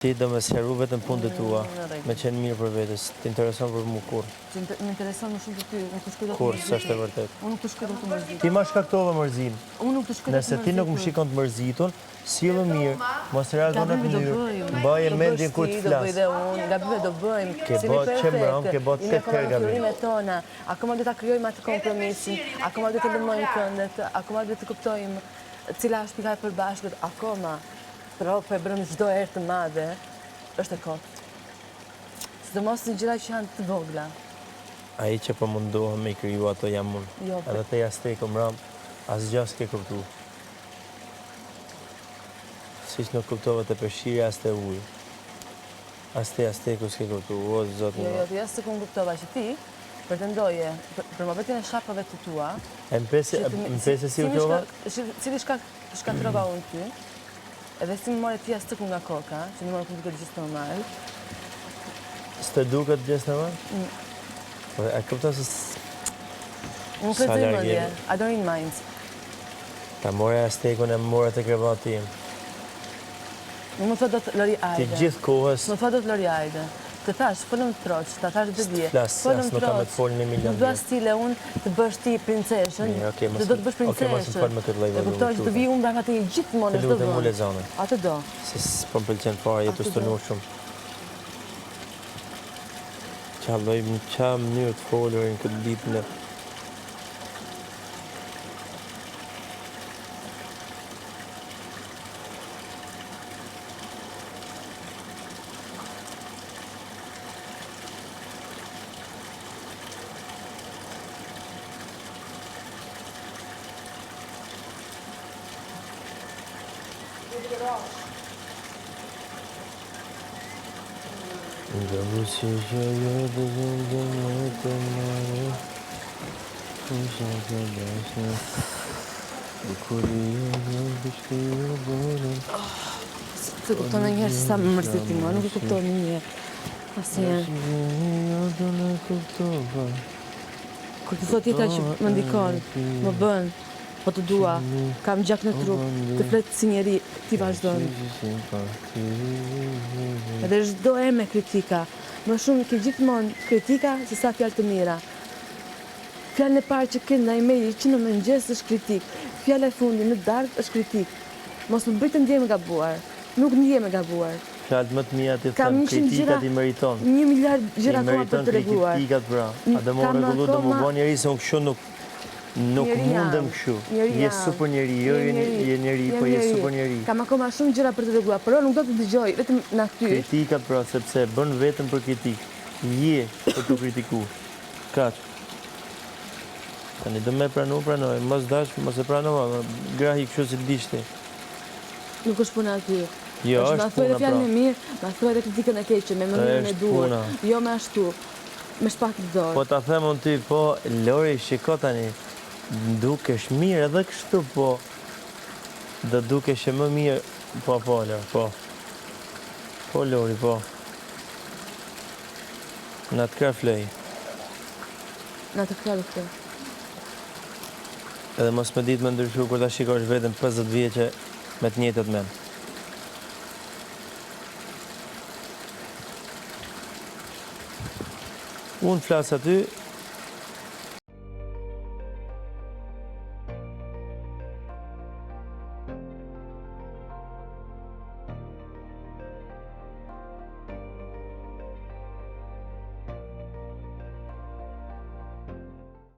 Ti do me sqaru vetëm punët tua, me qenë mirë për vetës, t'intereson për mu kur? Më intereson më shumë për ty, nuk të shkoj dot Kur, s'është e vërtet. Unë nuk të shkoj dot të mërzit. Ti ma shkaktove mërzin. Unë nuk të shkoj dot të Nëse ti nuk më shikon të mërzitun, sillu mirë, mos reagon në mënyrë, mbaje mendjen kur të flas. Gabive do bëjmë. Ke bot qemëram, ke bot tek Florimet tona, akoma do ta krijojmë atë kompromisin, akoma do të lëmojmë këndet, akoma do të kuptojmë cila është pika e përbashkët, akoma. Pro, po e bërëm çdo herë të madhe, është e kotë. Sidomos në gjëra që janë të vogla. Ai që po mundohem me i kriju ato jam unë. Edhe te jasteku mram, asgjë s'ke kuptu. Siç nuk kuptove të peshqirja as te uji. As te jasteku s'ke kuptu, o zotë më. Jo, jasë se kun kuptova që ti pretendoje për mohabetjen e shapave të tua. Mpese si u qova? Cili shkatrova unë ty. Edhe si më more ti as tëku nga koka, që më more ku duket gjithë normal. S'të duket gjithë normal? Po, e kupton se... Unë këtë të mëndje, I don't mind. Ta more astekun e more të krevati im. Më thot do të lori ajde. Ti gjithë kohës... Më thot do të lori ajde. Të thash, folëm të troqë, të thash dhe dje. Flasë, as nuk kam e të folë 1 milion. Nuk do stile unë të bësh ti princeshën, të do të bësh princeshën. E kuptoj që të vi unë branga të gjithmonë në çdo vend. Të lutem mu lezone. Atë do. Se s'po m'pëlqen fare, jetu stënur shumë. Qa lojmë në qa mënyrë të folurin këtë ditë në... Nga busi që jetë zëndë me të mare Kusha të bashkë Bukuria në bishti e bolën Se kupton në njërë që sa më mërzit ti mua, nuk e kupton një njërë. Asë njërë. Jo në kuptova Kur të thot tjetra që më ndikon, më bën, po të dua, kam gjak në trup, të fletë si njeri, ti vazhdojnë. Edhe çdo herë me kritika, më shumë ke gjithmonë kritika se sa fjalë të mira. Fjalën e parë që ke ndaj meje që në mëngjes është kritik, fjala e fundit në darkë është kritik. Mos më bëj të ndjem e gabuar, nuk ndjem e gabuar. Fjalët më të mia ti thënë, kritikat i meriton. 1 miliard gjëra akoma për të reguar. I meriton kritikat pra. A do më rregullu, do më bën njeri se unë kështu nuk mundem kështu. Je super njeri, jo je njeri, po je super njeri. Kam akoma shumë gjëra për të reguar, por nuk do të dëgjoj vetëm në ty. Kritikat pra, sepse bën vetëm për kritik. Je për të kritiku. Kaq. Tani do me pranoj, mos dash, mos e pranova, grahi kështu si dishti. Nuk është puna aty. Jo, është ma thuaj puna dhe fjalën e mirë, ma thuaj dhe kritikën e keqe, me mënyrën e duhur. Jo me ashtu, me shpak të dorë. Po ta them unë ty, po, Lori, shiko tani, dukesh mirë edhe kështu, po, do dukesh e më mirë, po, Lori, po. Po, Lori, po. Në të kërë flej. Në të kërë flej. Edhe mos me ditë me ndryshu, kur ta shikosh vetëm 50 vjeqe me të njëjtët men. Unë flasë aty,